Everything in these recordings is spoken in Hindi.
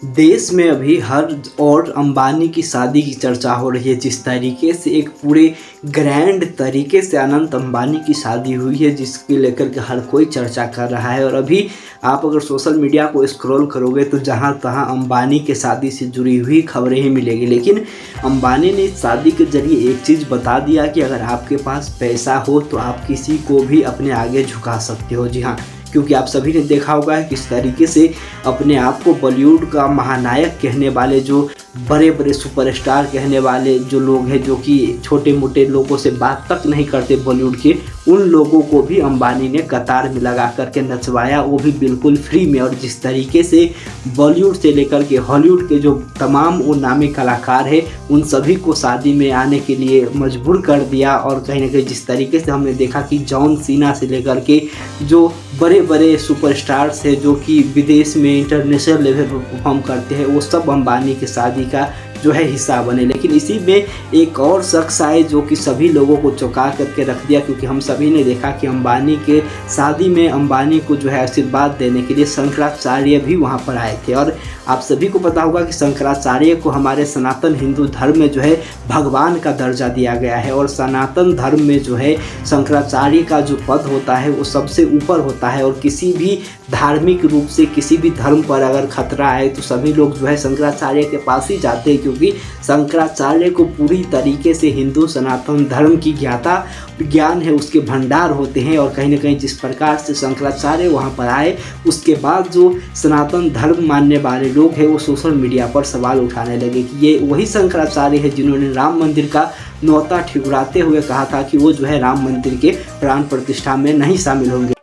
देश में अभी हर और अंबानी की शादी की चर्चा हो रही है। जिस तरीके से एक पूरे ग्रैंड तरीके से अनंत अंबानी की शादी हुई है, जिसके लेकर के हर कोई चर्चा कर रहा है। और अभी आप अगर सोशल मीडिया को स्क्रॉल करोगे तो जहां तहां अंबानी के शादी से जुड़ी हुई खबरें ही मिलेगी। लेकिन अंबानी ने इस शादी के जरिए एक चीज़ बता दिया कि अगर आपके पास पैसा हो तो आप किसी को भी अपने आगे झुका सकते हो। जी हाँ, क्योंकि आप सभी ने देखा होगा किस तरीके से अपने आप को बॉलीवुड का महानायक कहने वाले, जो बड़े बड़े सुपरस्टार कहने वाले जो लोग हैं, जो कि छोटे मोटे लोगों से बात तक नहीं करते बॉलीवुड के, उन लोगों को भी अंबानी ने कतार में लगा करके नचवाया, वो भी बिल्कुल फ्री में। और जिस तरीके से बॉलीवुड से लेकर के हॉलीवुड के जो तमाम वो नामी कलाकार हैं, उन सभी को शादी में आने के लिए मजबूर कर दिया। और कहीं ना कहीं जिस तरीके से हमने देखा कि जॉन सीना से लेकर के जो बड़े बड़े सुपरस्टार्स हैं, जो कि विदेश में इंटरनेशनल लेवल पर परफॉर्म करते हैं, वो सब अंबानी की शादी का जो है हिस्सा बने। लेकिन इसी में एक और शख्स आए जो कि सभी लोगों को चौंका करके रख दिया, क्योंकि हम सभी ने देखा कि अंबानी के शादी में अंबानी को जो है आशीर्वाद देने के लिए शंकराचार्य भी वहां पर आए थे। और आप सभी को पता होगा कि शंकराचार्य को हमारे सनातन हिंदू धर्म में जो है भगवान का दर्जा दिया गया है। और सनातन धर्म में जो है शंकराचार्य का जो पद होता है वो सबसे ऊपर होता है। और किसी भी धार्मिक रूप से किसी भी धर्म पर अगर खतरा है तो सभी लोग जो है शंकराचार्य के पास ही जाते हैं, क्योंकि शंकराचार्य को पूरी तरीके से हिंदू सनातन धर्म की ज्ञान है, उसके भंडार होते हैं। और कहीं ना कहीं जिस प्रकार से शंकराचार्य वहाँ पर आए, उसके बाद जो सनातन धर्म मानने वाले लोग हैं वो सोशल मीडिया पर सवाल उठाने लगे कि ये वही शंकराचार्य है जिन्होंने राम मंदिर का न्योता ठुकराते हुए कहा था कि वो जो है राम मंदिर के प्राण प्रतिष्ठा में नहीं शामिल होंगे।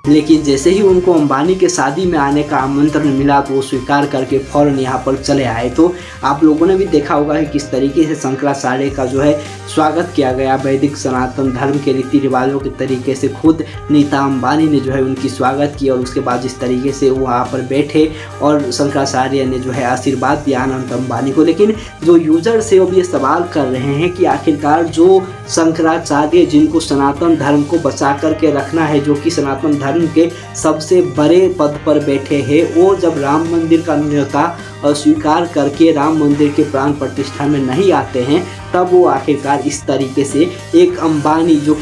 लेकिन जैसे ही उनको अंबानी के शादी में आने का आमंत्रण मिला तो वो स्वीकार करके फ़ौरन यहाँ पर चले आए। तो आप लोगों ने भी देखा होगा कि किस तरीके से शंकराचार्य का जो है स्वागत किया गया। वैदिक सनातन धर्म के रीति रिवाजों के तरीके से खुद नीता अंबानी ने जो है उनकी स्वागत किया। और उसके बाद जिस तरीके से वो वहाँ पर बैठे और शंकराचार्य ने जो है आशीर्वाद दिया अनंत अंबानी को। लेकिन जो यूजर्स है वो ये सवाल कर रहे हैं कि आखिरकार जो शंकराचार्य जिनको सनातन धर्म को बचा करके रखना है, जो कि सनातन धर्म के सबसे बड़े पद पर बैठे हैं, वो जब राम मंदिर का न्योता अस्वीकार करके राम मंदिर के प्राण प्रतिष्ठा में नहीं आते हैं, तब वो आखिरकार इस तरीके से एक अंबानी जो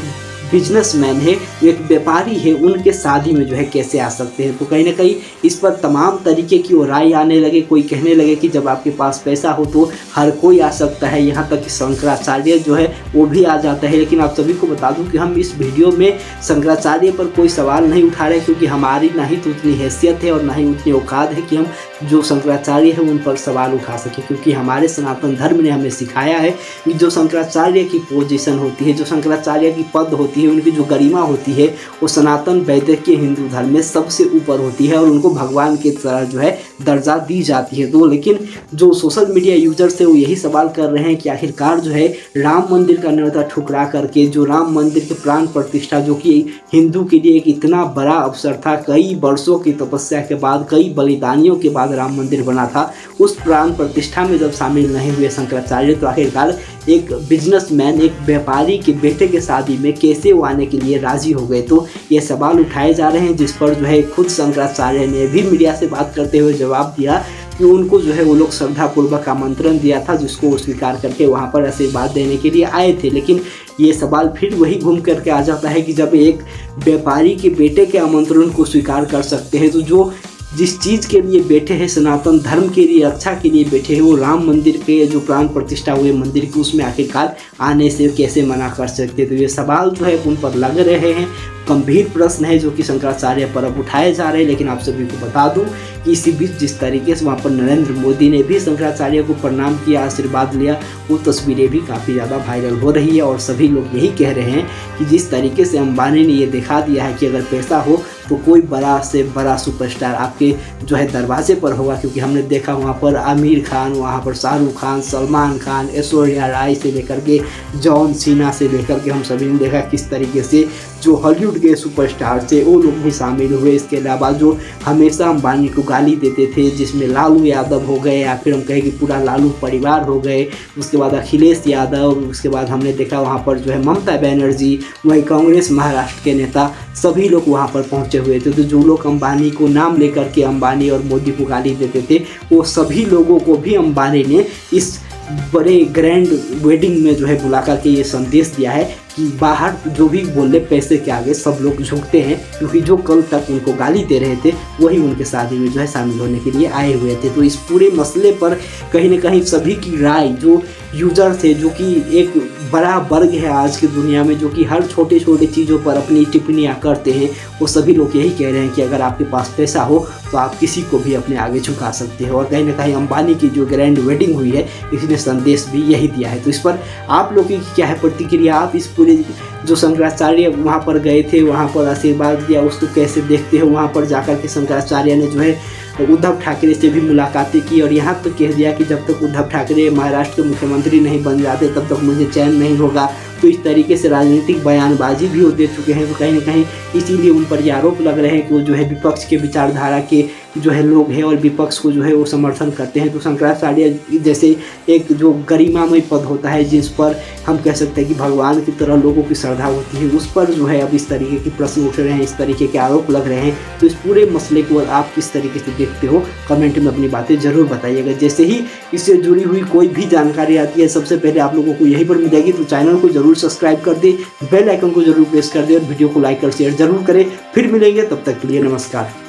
बिजनेसमैन है, एक व्यापारी है, उनके शादी में जो है कैसे आ सकते हैं। तो कहीं ना कहीं इस पर तमाम तरीके की राय आने लगे। कोई कहने लगे कि जब आपके पास पैसा हो तो हर कोई आ सकता है, यहाँ तक कि शंकराचार्य जो है वो भी आ जाता है। लेकिन आप सभी को बता दूं कि हम इस वीडियो में शंकराचार्य पर कोई सवाल नहीं उठा रहे, क्योंकि हमारी ना ही तो उतनी हैसियत है और ना ही उतनी औकात है कि हम जो शंकराचार्य है उन पर सवाल उठा सके। क्योंकि हमारे सनातन धर्म ने हमें सिखाया है कि जो शंकराचार्य की पोजीशन होती है, जो शंकराचार्य की पद होती है, उनकी जो गरिमा होती है, वो सनातन वैदिक हिंदू धर्म में सबसे ऊपर होती है और उनको भगवान की तरह जो है दर्जा दी जाती है। तो लेकिन जो सोशल मीडिया यूजर्स है वो यही सवाल कर रहे हैं कि आखिरकार जो है राम मंदिर का न्योता ठुकरा करके जो राम मंदिर के प्राण प्रतिष्ठा, जो कि हिंदू के लिए एक इतना बड़ा अवसर था, कई वर्षों की तपस्या के बाद, कई बलिदानियों के बाद राम मंदिर बना था, उस प्राण प्रतिष्ठा में जब शामिल नहीं हुए शंकराचार्य, तो आखिरकार एक बिजनेसमैन, एक व्यापारी के बेटे के शादी में कैसे वो आने के लिए राजी हो गए। तो ये सवाल उठाए जा रहे हैं, जिस पर जो है खुद शंकराचार्य ने भी मीडिया से बात करते हुए जवाब दिया कि उनको जो है वो लोग श्रद्धापूर्वक आमंत्रण दिया था, जिसको वो स्वीकार करके वहाँ पर आशीर्वाद देने के लिए आए थे। लेकिन ये सवाल फिर वही घूम करके आ जाता है कि जब एक व्यापारी के बेटे के आमंत्रण को स्वीकार कर सकते हैं, तो जो जिस चीज़ के लिए बैठे हैं, सनातन धर्म के लिए, रक्षा के लिए बैठे हैं, वो राम मंदिर के जो प्राण प्रतिष्ठा हुए मंदिर की, उसमें आखिरकार आने से कैसे मना कर सकते। तो ये सवाल जो है उन पर लग रहे हैं, गंभीर प्रश्न है जो कि शंकराचार्य पर अब उठाए जा रहे हैं। लेकिन आप सभी को बता दूं कि इसी बीच जिस तरीके से वहाँ पर नरेंद्र मोदी ने भी शंकराचार्य को प्रणाम किया, आशीर्वाद लिया, वो तस्वीरें भी काफ़ी ज़्यादा वायरल हो रही है। और सभी लोग यही कह रहे हैं कि जिस तरीके से अंबानी ने ये दिखा दिया है कि अगर पैसा हो तो कोई बड़ा से बड़ा सुपरस्टार आपके जो है दरवाजे पर होगा। क्योंकि हमने देखा वहाँ पर आमिर खान, वहाँ पर शाहरुख खान, सलमान खान, ऐश्वर्या राय से लेकर के जॉन सीना से लेकर के हम सभी ने देखा किस तरीके से जो हॉलीवुड बॉलीवुड के सुपरस्टार थे वो लोग भी शामिल हुए। इसके अलावा जो हमेशा अंबानी को गाली देते थे, जिसमें लालू यादव हो गए या फिर हम कहें कि पूरा लालू परिवार हो गए, उसके बाद अखिलेश यादव, उसके बाद हमने देखा वहाँ पर जो है ममता बनर्जी, वही कांग्रेस महाराष्ट्र के नेता, सभी लोग वहाँ पर पहुँचे हुए थे। तो जो लोग अंबानी को नाम लेकर के अंबानी और मोदी को गाली देते थे, वो सभी लोगों को भी अंबानी ने इस बड़े ग्रैंड वेडिंग में जो है बुला करके ये संदेश दिया है कि बाहर जो भी बोले पैसे के आगे सब लोग झुकते हैं, क्योंकि जो कल तक उनको गाली दे रहे थे वही उनके शादी में जो है शामिल होने के लिए आए हुए थे। तो इस पूरे मसले पर कहीं ना कहीं सभी की राय, जो यूजर थे, जो कि एक बड़ा वर्ग है आज की दुनिया में, जो कि हर छोटे छोटे चीज़ों पर अपनी टिप्पणियाँ करते हैं, वो सभी लोग यही कह रहे हैं कि अगर आपके पास पैसा हो तो आप किसी को भी अपने आगे झुका सकते हो। और कहीं ना कहीं अंबानी की जो ग्रैंड वेडिंग हुई है, इसने संदेश भी यही दिया है। तो इस पर आप लोगों की क्या है प्रतिक्रिया? आप इस पूरे जो शंकराचार्य वहाँ पर गए थे, वहाँ पर आशीर्वाद दिया, उसको कैसे देखते हो? वहाँ पर जाकर के शंकराचार्य ने जो है उद्धव ठाकरे से भी मुलाकातें की और यहाँ तक कह दिया कि जब तक उद्धव ठाकरे महाराष्ट्र के मुख्यमंत्री नहीं बन जाते तब तक मुझे चैन नहीं होगा। तो इस तरीके से राजनीतिक बयानबाजी भी वो दे चुके हैं। तो कहीं ना कहीं इसीलिए उन पर ये आरोप लग रहे हैं कि वो जो है विपक्ष के विचारधारा के जो है लोग हैं और विपक्ष को जो है वो समर्थन करते हैं। तो शंकराचार्य जैसे एक जो गरिमामय पद होता है, जिस पर हम कह सकते हैं कि भगवान की तरह लोगों की श्रद्धा होती है, उस पर जो है अब इस तरीके के प्रश्न उठ रहे हैं, इस तरीके के आरोप लग रहे हैं। तो इस पूरे मसले को आप किस तरीके से देखते हो, कमेंट में अपनी बातें ज़रूर बताइएगा। जैसे ही इससे जुड़ी हुई कोई भी जानकारी आती है, सबसे पहले आप लोगों को यहीं पर मिल जाएगी। तो चैनल को जरूर सब्सक्राइब कर दे, बेल आइकन को जरूर प्रेस कर दे और वीडियो को लाइक और शेयर जरूर करें। फिर मिलेंगे, तब तक के लिए नमस्कार।